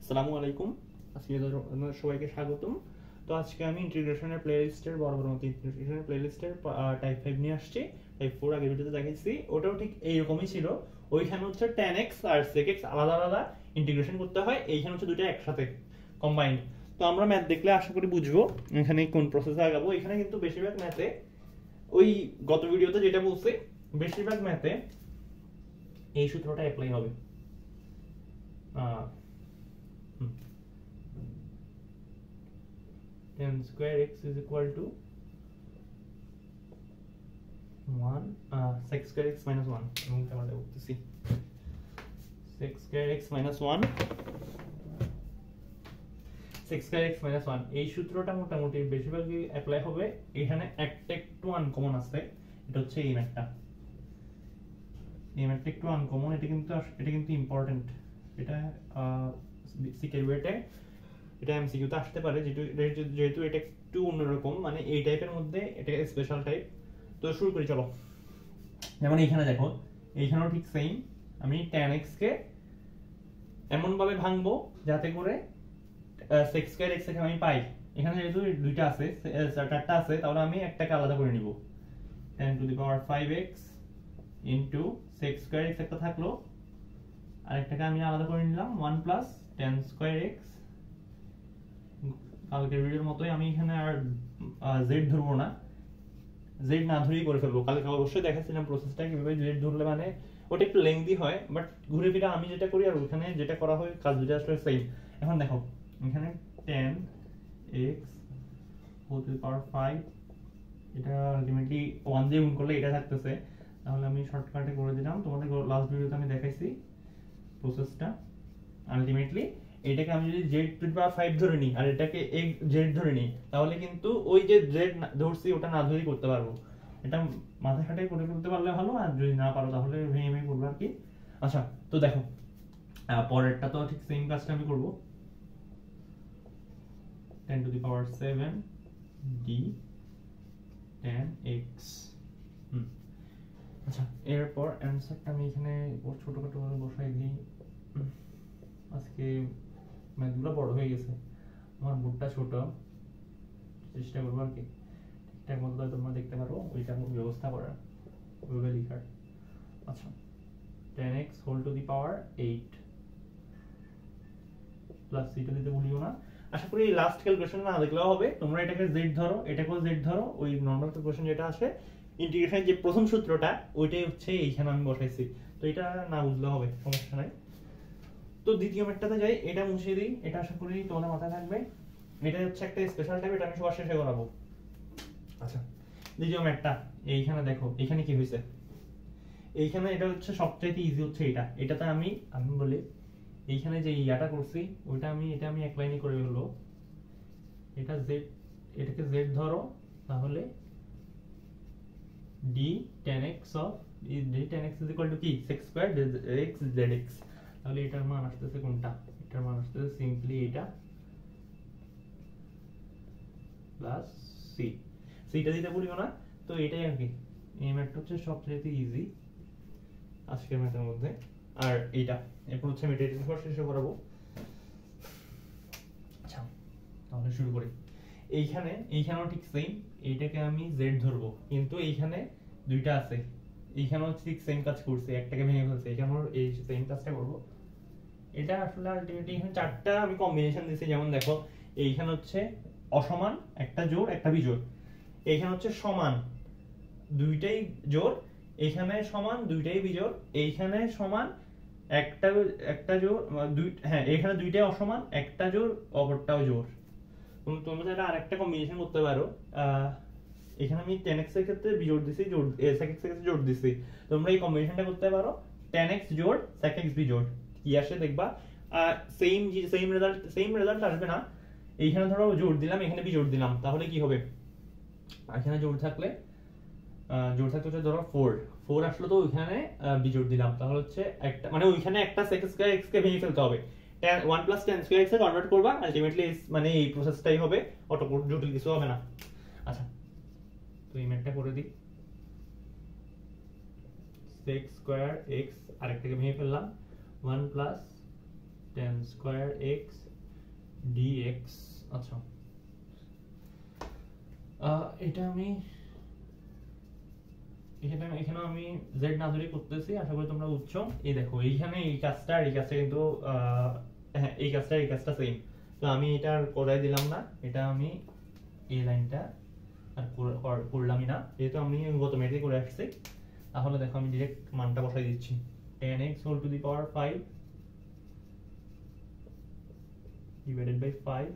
আসসালামু আলাইকুম। আজকে সবাইকে স্বাগতম। তো আজকে আমি ইন্টিগ্রেশনের প্লেলিস্টের বরাবর মতো ইন্টিগ্রেশনের প্লেলিস্টের টাইপ 5 নিয়ে আসছি। টাইপ 4 আগের ভিডিওতে দেখাইছি, ওটাও ঠিক এইরকমই ছিল। ওইখানে হচ্ছে tan x আর sec x আলাদা আলাদা ইন্টিগ্রেশন করতে হয়, এইখানে হচ্ছে দুটো একসাথে কম্বাইন্ড। তো আমরা ম্যাথ দেখলে আশা করি বুঝবো এখানে কোন প্রসেসে আগাবো। এখানে কিন্তু বেশিরভাগ ম্যাথে ওই গত ভিডিওতে যেটা বলছি, বেশিরভাগ ম্যাথে এই সূত্রটা অ্যাপ্লাই হবে। tan square x is equal to 1 sec square x minus 1 এবং আমরা বলতেছি sec square x minus 1 sec square x minus 1 এই সূত্রটা মোটামুটি বেশিরভাগই অ্যাপ্লাই হবে। এখানে একটা একটু আনকমন আছে, এটা হচ্ছে এই ম্যাথটা একটু আনকমন। এটা কিন্তু ইম্পর্টেন্ট। এটা সিকিউরিটি এটা এমসিকিউতে আসতে পারে, যেহেতু এটা একটু অন্যরকম, মানে এই টাইপের মধ্যে এটা স্পেশাল টাইপ। তো শুরু করি চলো। যেমন এইখানে দেখো, এইখানেও ঠিক সেম। আমি tan x কে এমন ভাবে ভাঙবো যাতে করে sec square x কে আমি পাই। এখানে যেহেতু দুইটা আছে, চারটা আছে, তাহলে আমি একটাকে আলাদা করে নিব। tan to the power 5x into sec square x একটা থাকলো, আরেকটাকে আমি আলাদা করে নিলাম 1 plus tan square x। কালকের ভিডিওর মতোই আমি এখানে আর z ধরবো না, z না ধরেই করে ফেলবো। কালকে অবশ্যই দেখাচ্ছিলাম প্রসেসটা কিভাবে z ধরলে, মানে ওটা একটু লেংদি হয়, বাট ঘুরে ফিরে আমি যেটা করি আর ওখানে যেটা করা হয় কাজ দুটো আসলে সেম। এখন দেখো এখানে tan x whole to the power 5, এটা আলটিমেটলি 1 দিয়ে গুণ করলে এটা থাকতেছে, তাহলে আমি শর্টকাটে করে দিলাম। তোমাদের লাস্ট ভিডিওতে আমি দেখাইছি প্রসেসটা। আলটিমেটলি এটাকে আমি যদি z টু দি পাওয়ার 5 ধরে নিই আর এটাকে z ধরে নিই, তাহলে কিন্তু ওই যে z ধরছি ওটা না ধরেই করতে পারবো। এটা মাথা খাটাই করে ফেলতে পারলে ভালো, আর যদি না পারো তাহলে ভেঙে ভেঙে করবো আর কি। আচ্ছা, তো দেখো পরেরটা তো ঠিক সেম কাজটা আমি করব। 10 two the power 7 d tan x। আচ্ছা, এরপর অ্যানসারটা আমি এখানে ছোটখাটো ভাবে বসাই দিই। আজকে ম্যাথগুলো বড় হয়ে গেছে, আমার বোর্ডটা ছোট, চেষ্টা করবো আর কি ঠিকঠাক মতো তোমরা দেখতে পারো ওইটা ব্যবস্থা করার, ওইভাবে লিখার। আচ্ছা, tan x whole to the power 8 plus theta দিতে ভুলিও না। আশা করি এই লাস্ট ক্যালকুলেশন না দেখলেও হবে। তোমরা এটাকে z ধরো, এটাকেও z ধরো, ওই নরমাল ক্যালকুলেশন যেটা আসে ইন্টিগ্রেশনের যে প্রথম সূত্রটা ওইটাই হচ্ছে এইখানে আমি বসাইছি। তো এটা না বুঝলেও হবে, সমস্যা নাই। তো দ্বিতীয় ম্যাথটাতে যাই, এটা মুছে দিই, এটা আশা করি তোমাদের মাথায় থাকবে। এটা হচ্ছে একটা স্পেশাল টাইপ, এটা আমি সবার শেষে করাবো। আচ্ছা, দ্বিতীয় ম্যাথটা এইখানে দেখো, এখানে কি হয়েছে, এইখানে এটা হচ্ছে সবচাইতে ইজি হচ্ছে এটা। এটাতে আমি বলি এইখানে যে ইয়াটা করছি ওইটা এটা আমি এক লাইনে করে ফেলবো। এটা z, এটাকে z ধরো, তাহলে d tan x of d tan x is equal to কি sec square x zx। তাহলে এটার মান আসতেছে কোনটা? এটার মান আসতেছে সিম্পলি এটা প্লাস সি। সিটা দিতে ভুলিও না। তো এটাই আর কি, এই ম্যাথটা হচ্ছে সবচেয়ে ইজি আজকের ম্যাথের মধ্যে। আর এইটা এরপর হচ্ছে আমি এটা সবার শেষে করাবো। আচ্ছা, তাহলে শুরু করি। এইখানেও ঠিক সেম, এইটাকে আমি z ধরবো, কিন্তু এইখানে দুইটা আছে, এইখানেও ঠিক সেম কাজ করছে, একটাকে ভেঙে ফেলছে, এখানেও এই সেম কাজটা করবো। এটা আসলে আলটিমেটলি এখানে চারটা আমি কম্বিনেশন দিয়েছি। যেমন দেখো, এইখানে হচ্ছে অসমান একটা জোড় একটা বিজোড়, এইখানে হচ্ছে সমান দুইটাই জোড়, এইখানে সমান দুইটাই বিজোড়, এইখানে সমান একটা জোড় হ্যাঁ এখানে দুইটাই অসমান, একটা জোড় অপরটাও জোড়। তোমরা চাইলে আরেকটা কম্বিনেশন করতে পারো। এখানে আমি tan x এর ক্ষেত্রে বিজোড় দিছি, sec x এর ক্ষেত্রে জোড় দিছি। তোমরা এই কম্বিনেশনটা করতে পারো, tan x জোড় sec x বিজোড়, কি আসে দেখবা সেম রেজাল্ট আসবে না। এইখানে ধরো জোড় দিলাম, এখানে বিজোড় দিলাম, তাহলে কি হবে? এখানে জোড় থাকলে হচ্ছে ধরো 4 আসলো, তো ওইখানে বিজোড় দিলাম, তাহলে হচ্ছে একটা, মানে ওইখানে একটা sec square x কে ভেঙে ফেলতে হবে, 1 plus tan square x এ কনভার্ট করবা। আলটিমেটলি মানে এই প্রসেসটাই হবে, অত জটিল কিছু হবে না। আচ্ছা, তো এই ম্যাথটা করে দিই। sec square x আরেকটাকে ভেঙে ফেললাম, 1 plus tan square x dx। আচ্ছা এটা আমি এখানে আমি z না ধরে করতেছি, আশা করি তোমরা বুঝছো। এই দেখো এইখানে এই কাজটা আর এই কাজটা কিন্তু হ্যাঁ এই কাজটা সেম। তো আমি এটা আর করাই দিলাম না, এটা আমি এই লাইনটা আর করলামই না, যেহেতু আমি গত মেথে করে আসছি। তাহলে দেখো আমি ডাইরেক্ট মানটা বসাই দিচ্ছি, tan x whole to the power 5 divided by 5